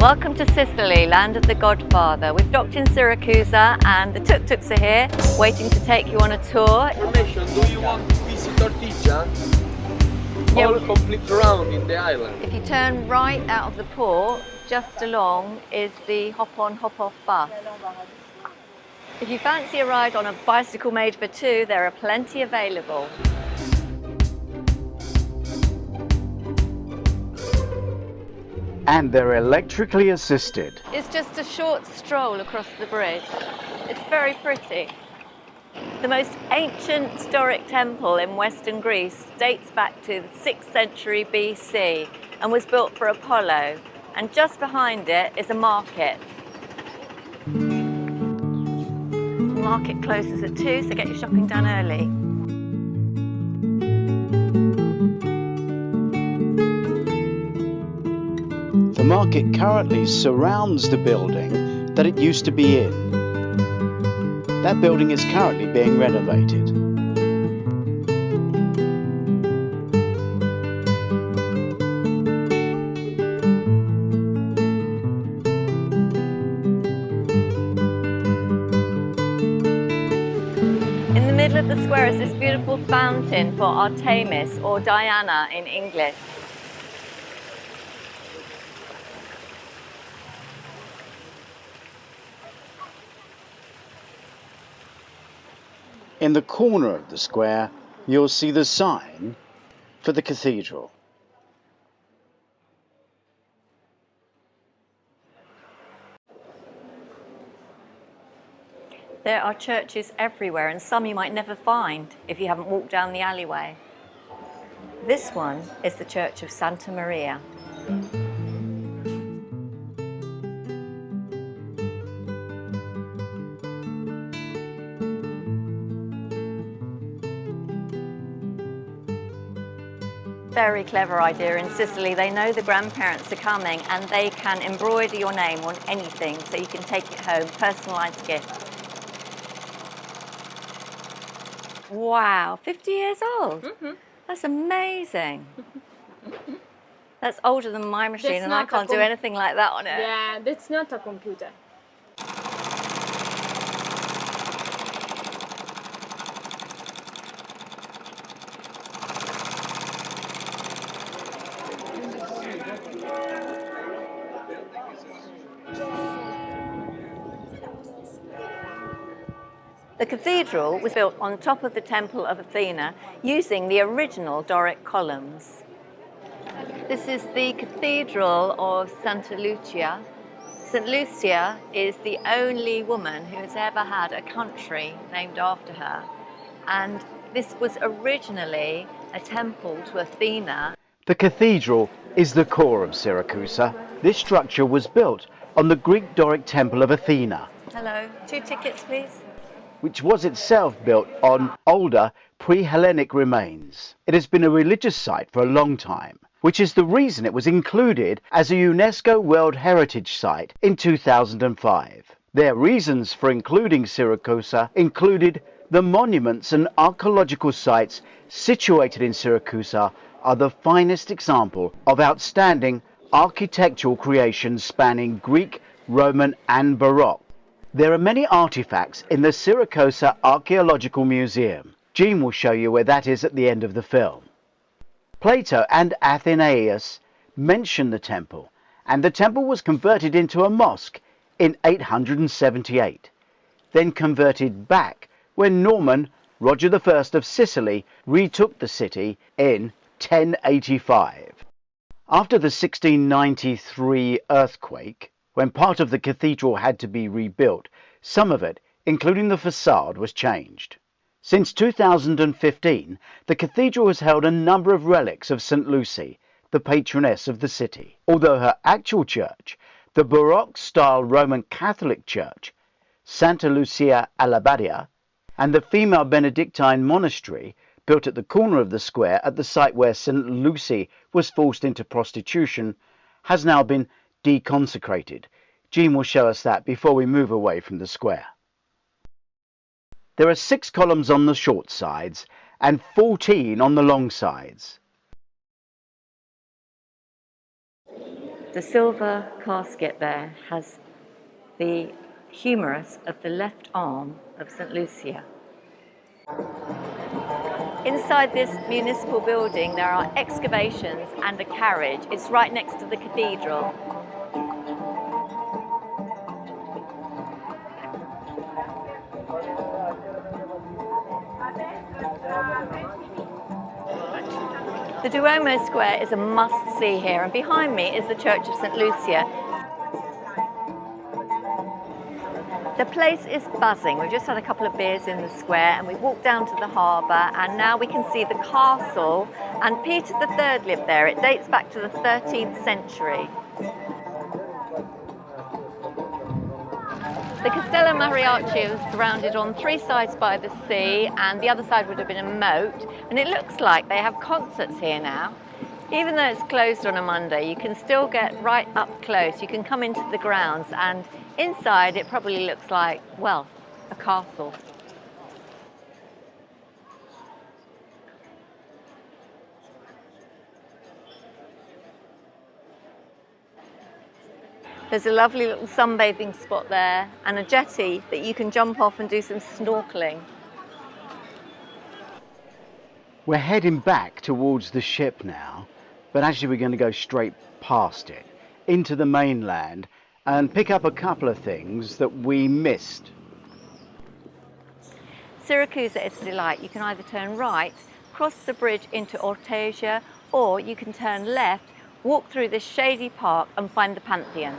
Welcome to Sicily, land of the Godfather. We've docked in Siracusa and the tuk-tuks are here, waiting to take you on a tour. Information, do you want to visit Ortygia? Yeah. All complete round in the island. If you turn right out of the port, just along is the hop-on, hop-off bus. If you fancy a ride on a bicycle made for two, there are plenty available. And they're electrically assisted. It's just a short stroll across the bridge. It's very pretty. The most ancient Doric temple in Western Greece dates back to the 6th century BC and was built for Apollo. And just behind it is a market. The market closes at 2, so get your shopping done early. The market currently surrounds the building that it used to be in. That building is currently being renovated. In the middle of the square is this beautiful fountain for Artemis, or Diana in English. In the corner of the square, you'll see the sign for the cathedral. There are churches everywhere, and some you might never find if you haven't walked down the alleyway. This one is the Church of Santa Maria. Very clever idea in Sicily. They know the grandparents are coming and they can embroider your name on anything so you can take it home, personalised gift. Wow, 50 years old? Mm-hmm. That's amazing. That's older than my machine and I can't do anything like that on it. Yeah, that's not a computer. The cathedral was built on top of the Temple of Athena using the original Doric columns. This is the Cathedral of Santa Lucia. St. Lucia is the only woman who has ever had a country named after her. And this was originally a temple to Athena. The cathedral is the core of Siracusa. This structure was built on the Greek Doric temple of Athena. Hello, 2 tickets please. Which was itself built on older pre-Hellenic remains. It has been a religious site for a long time, which is the reason it was included as a UNESCO World Heritage Site in 2005. Their reasons for including Siracusa included the monuments and archaeological sites situated in Siracusa are the finest example of outstanding architectural creations spanning Greek, Roman and Baroque. There are many artifacts in the Siracusa Archaeological Museum. Jean will show you where that is at the end of the film. Plato and Athenaeus mention the temple, and the temple was converted into a mosque in 878, then converted back when Norman Roger I of Sicily retook the city in 1085. After the 1693 earthquake, when part of the cathedral had to be rebuilt, some of it, including the facade, was changed. Since 2015, the cathedral has held a number of relics of St. Lucy, the patroness of the city. Although her actual church, the Baroque-style Roman Catholic Church, Santa Lucia alla Badia, and the female Benedictine monastery, built at the corner of the square at the site where St. Lucy was forced into prostitution, has now been deconsecrated. Jean will show us that before we move away from the square. There are 6 columns on the short sides and 14 on the long sides. The silver casket there has the humerus of the left arm of St. Lucia. Inside this municipal building there are excavations and a carriage. It's right next to the cathedral. The Duomo Square is a must-see here, and behind me is the Church of St. Lucia. The place is buzzing. We've just had a couple of beers in the square and we've walked down to the harbour, and now we can see the castle, and Peter III lived there. It dates back to the 13th century. The Castello Mariachi was surrounded on three sides by the sea, and the other side would have been a moat, and it looks like they have concerts here now. Even though it's closed on a Monday, you can still get right up close. You can come into the grounds, and inside it probably looks like, well, a castle. There's a lovely little sunbathing spot there and a jetty that you can jump off and do some snorkeling. We're heading back towards the ship now, but actually we're going to go straight past it, into the mainland, and pick up a couple of things that we missed. Siracusa is a delight. You can either turn right, cross the bridge into Ortygia, or you can turn left, walk through this shady park and find the Pantheon.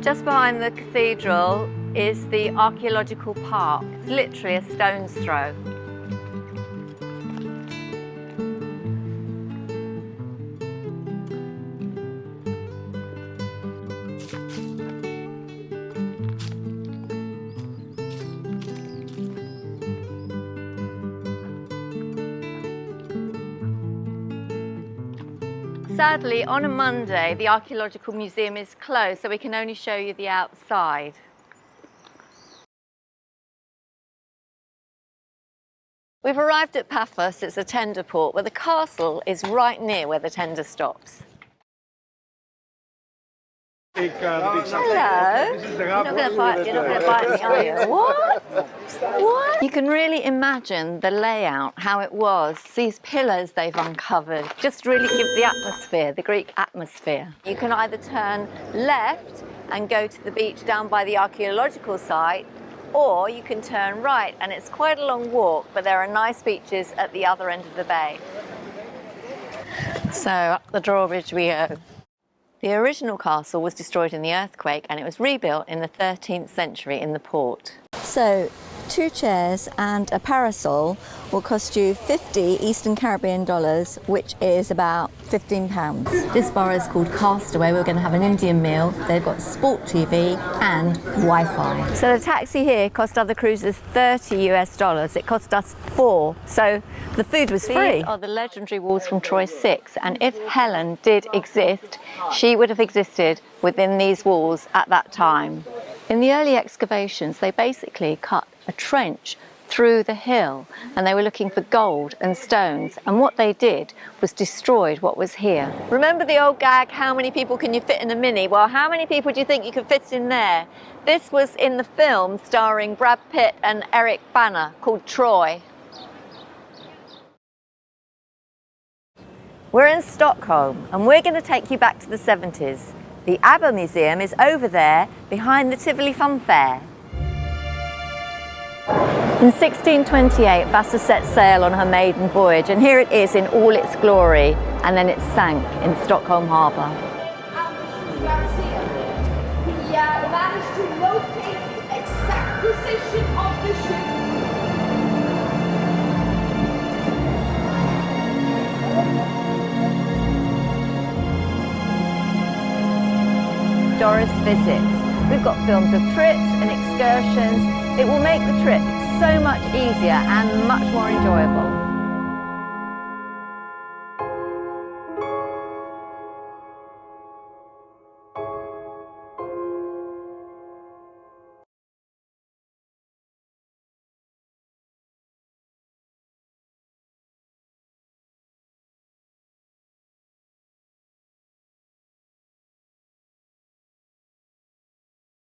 Just behind the cathedral is the Archaeological park. It's literally a stone's throw. Sadly, on a Monday, the Archaeological Museum is closed, so we can only show you the outside. We've arrived at Paphos. It's a tender port, where the castle is right near where the tender stops. Hello. You're not going to bite me, are you? What? What? You can really imagine the layout, how it was. These pillars they've uncovered just really give the atmosphere, the Greek atmosphere. You can either turn left and go to the beach down by the archaeological site, or you can turn right, and it's quite a long walk, but there are nice beaches at the other end of the bay. So up the drawbridge we go. The original castle was destroyed in the earthquake, and it was rebuilt in the 13th century in the port. So 2 chairs and a parasol will cost you 50 Eastern Caribbean dollars, which is about £15. This bar is called Castaway. We're going to have an Indian meal. They've got sport TV and Wi-Fi. So the taxi here cost other cruisers $30 US. It cost us 4. So the food was free. These are the legendary walls from Troy 6, and if Helen did exist, she would have existed within these walls at that time. In the early excavations, they basically cut a trench through the hill, and they were looking for gold and stones, and what they did was destroyed what was here. Remember the old gag, how many people can you fit in a Mini? Well, how many people do you think you could fit in there? This was in the film starring Brad Pitt and Eric Bana called Troy. We're in Stockholm, and we're going to take you back to the 70s. The ABBA Museum is over there behind the Tivoli Fun Fair. In 1628, Vasa set sail on her maiden voyage, and here it is in all its glory, and then it sank in Stockholm harbour. He managed to locate the exact position of the ship. Doris visits. We've got films of trips and excursions. It will make the trip so much easier and much more enjoyable.